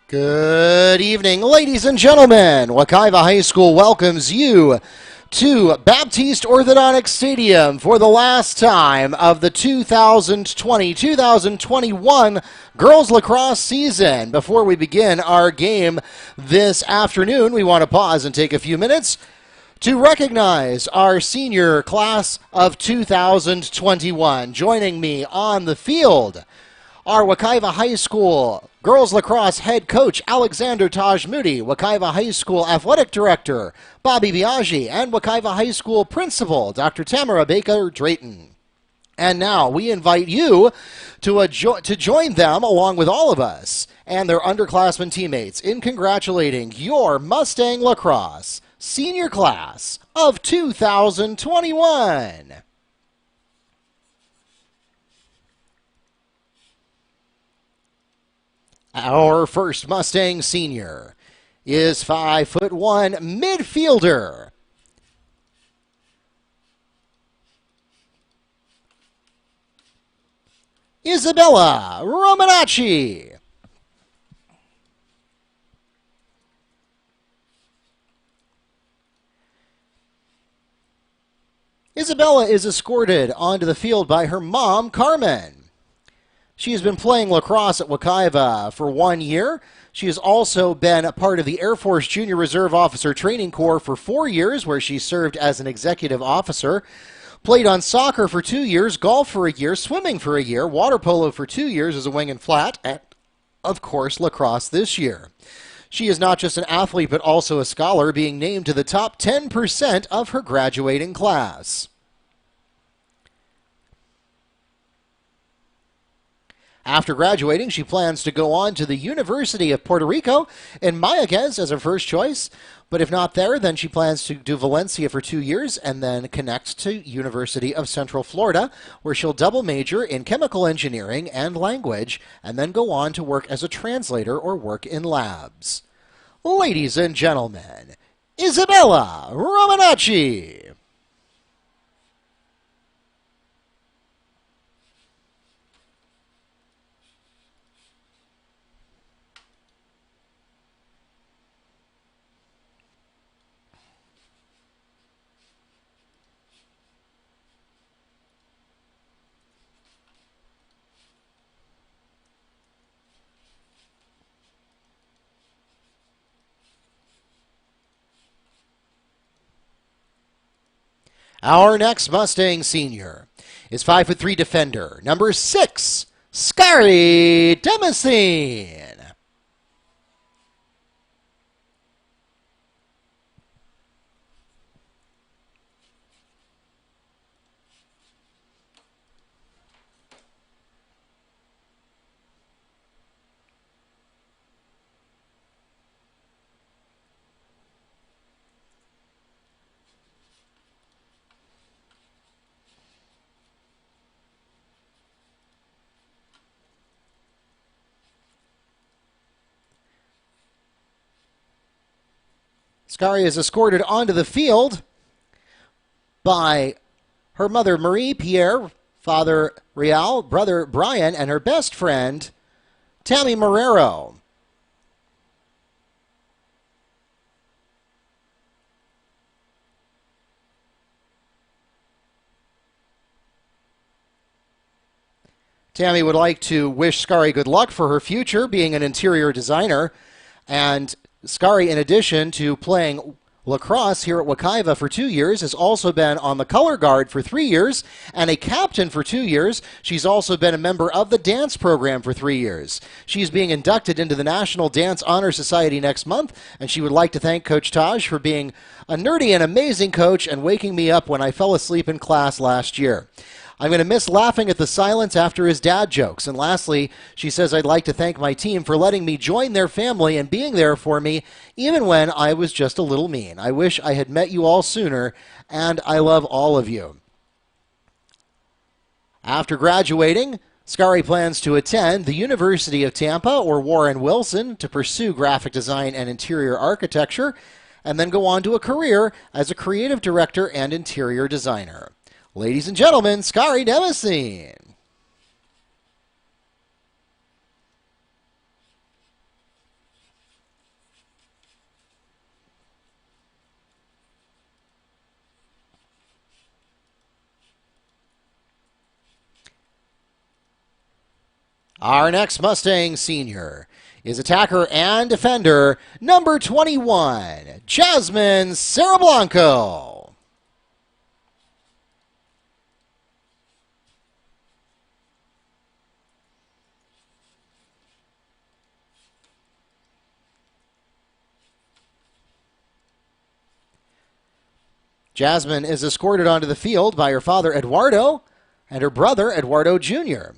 Good evening, ladies and gentlemen. Wekiva High School welcomes you to Baptiste Orthodontic Stadium for the last time of the 2020-2021 girls lacrosse season. Before we begin our game this afternoon, we want to pause and take a few minutes to recognize our senior class of 2021. Joining me on the field, our Wekiva High School girls lacrosse head coach Alexander Taj Moody, Wekiva High School athletic director Bobby Biaggi, and Wekiva High School principal Dr. Tamara Baker Drayton. And now we invite you to join them along with all of us and their underclassmen teammates in congratulating your Mustang lacrosse senior class of 2021. Our first Mustang senior is 5'1" midfielder Isabella Romanacci. Isabella is escorted onto the field by her mom, Carmen. She has been playing lacrosse at Wekiva for 1 year. She has also been a part of the Air Force Junior Reserve Officer Training Corps for 4 years, where she served as an executive officer. Played on soccer for 2 years, golf for a year, swimming for a year, water polo for 2 years as a wing and flat, and, of course, lacrosse this year. She is not just an athlete, but also a scholar, being named to the top 10% of her graduating class. After graduating, she plans to go on to the University of Puerto Rico in Mayaguez as her first choice. But if not there, then she plans to do Valencia for 2 years and then connect to University of Central Florida, where she'll double major in chemical engineering and language, and then go on to work as a translator or work in labs. Ladies and gentlemen, Isabella Romanacci. Our next Mustang senior is 5'3" defender, number 6, Skari Demosthene. Skari is escorted onto the field by her mother, Marie Pierre, father, Real, brother, Brian, and her best friend, Tammy Marrero. Tammy would like to wish Skari good luck for her future, being an interior designer, and Skari, in addition to playing lacrosse here at Wekiva for 2 years, has also been on the color guard for 3 years and a captain for 2 years. She's also been a member of the dance program for 3 years. She's being inducted into the National Dance Honor Society next month, and she would like to thank Coach Taj for being a nerdy and amazing coach and waking me up when I fell asleep in class last year. I'm going to miss laughing at the silence after his dad jokes. And lastly, she says, I'd like to thank my team for letting me join their family and being there for me, even when I was just a little mean. I wish I had met you all sooner, and I love all of you. After graduating, Skari plans to attend the University of Tampa or Warren Wilson to pursue graphic design and interior architecture, and then go on to a career as a creative director and interior designer. Ladies and gentlemen, Skari Demosthene. Our next Mustang senior is attacker and defender number 21, Jasmine Cerablanco. Jasmine is escorted onto the field by her father, Eduardo, and her brother, Eduardo Jr.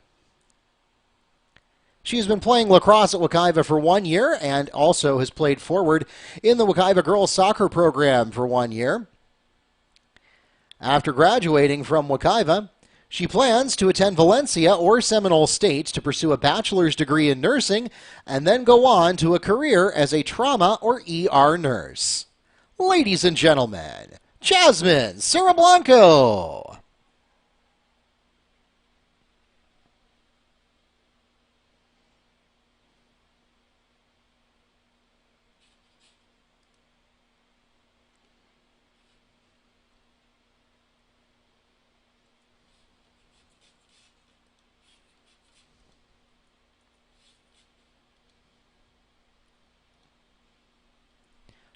She has been playing lacrosse at Wekiva for 1 year and also has played forward in the Wekiva girls soccer program for 1 year. After graduating from Wekiva, she plans to attend Valencia or Seminole State to pursue a bachelor's degree in nursing and then go on to a career as a trauma or ER nurse. Ladies and gentlemen, Jasmine Cerablanco.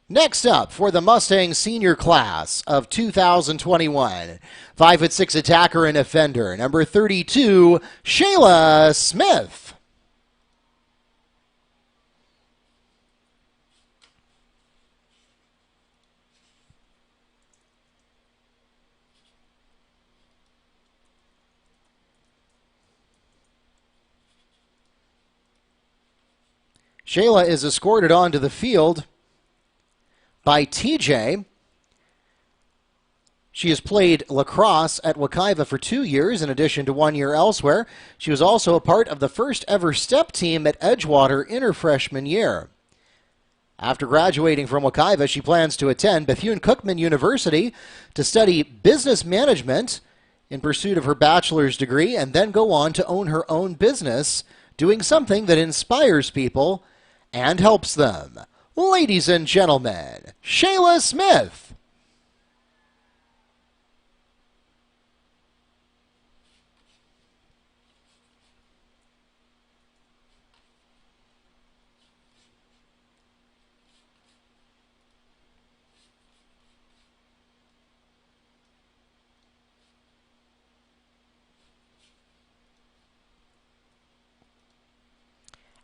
Next up for the Mustang senior class of 2021, 5'6" attacker and defender, number 32, Shayla Smith. Shayla is escorted onto the field by TJ. She has played lacrosse at Wekiva for 2 years in addition to 1 year elsewhere. She was also a part of the first ever step team at Edgewater in her freshman year. After graduating from Wekiva, she plans to attend Bethune-Cookman University to study business management in pursuit of her bachelor's degree and then go on to own her own business, doing something that inspires people and helps them. Ladies and gentlemen, Shayla Smith.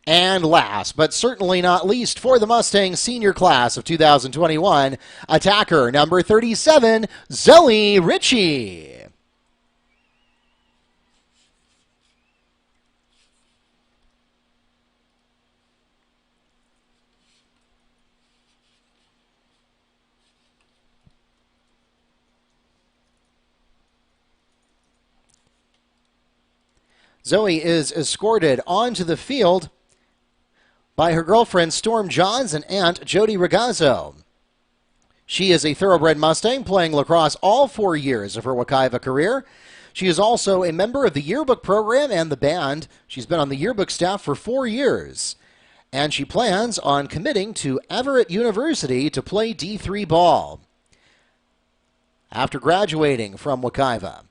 And last, but certainly not least, for the Mustangs senior class of 2021, attacker number 37, Zoe Ritchie. Zoe is escorted onto the field by her girlfriend Storm Johns and aunt Jody Ragazzo. She is a thoroughbred Mustang playing lacrosse all 4 years of her Wekiva career. She is also a member of the yearbook program and the band. She's been on the yearbook staff for 4 years. And she plans on committing to Everett University to play D3 ball. After graduating from Wekiva,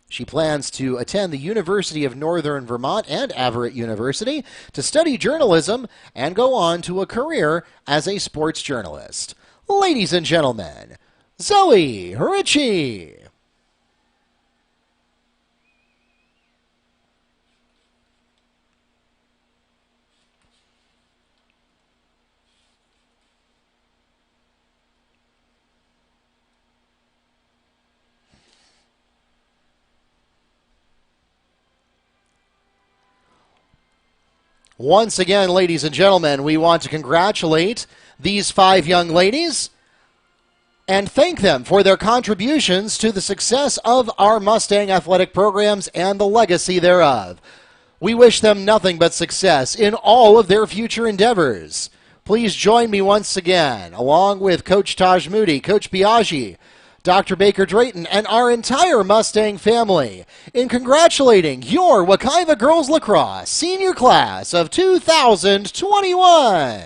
she plans to attend the University of Northern Vermont and Everett University to study journalism and go on to a career as a sports journalist. Ladies and gentlemen, Zoe Ritchie. Once again, ladies and gentlemen, we want to congratulate these 5 young ladies and thank them for their contributions to the success of our Mustang athletic programs and the legacy thereof. We wish them nothing but success in all of their future endeavors. Please join me once again, along with Coach Taj Moody, Coach Biaggi, Dr. Baker Drayton, and our entire Mustang family in congratulating your Wekiva Girls Lacrosse Senior Class of 2021.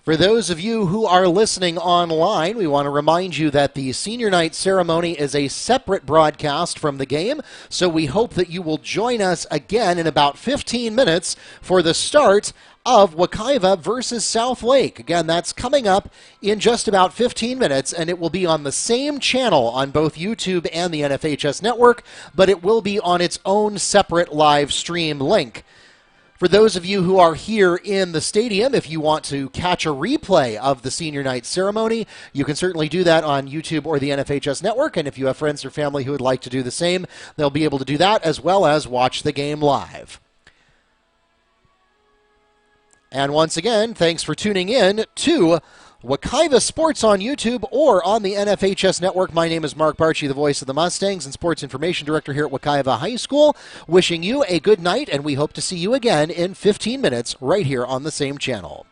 For those of you who are listening online, we want to remind you that the senior night ceremony is a separate broadcast from the game, so we hope that you will join us again in about 15 minutes for the start of Wekiva versus South Lake. Again, that's coming up in just about 15 minutes, and it will be on the same channel on both YouTube and the NFHS network, but it will be on its own separate live stream link. For those of you who are here in the stadium, if you want to catch a replay of the senior night ceremony, you can certainly do that on YouTube or the NFHS network. And if you have friends or family who would like to do the same, they'll be able to do that as well as watch the game live. And once again, thanks for tuning in to Wekiva Sports on YouTube or on the NFHS network. My name is Mark Barchi, the voice of the Mustangs and Sports Information Director here at Wekiva High School. Wishing you a good night, and we hope to see you again in 15 minutes right here on the same channel.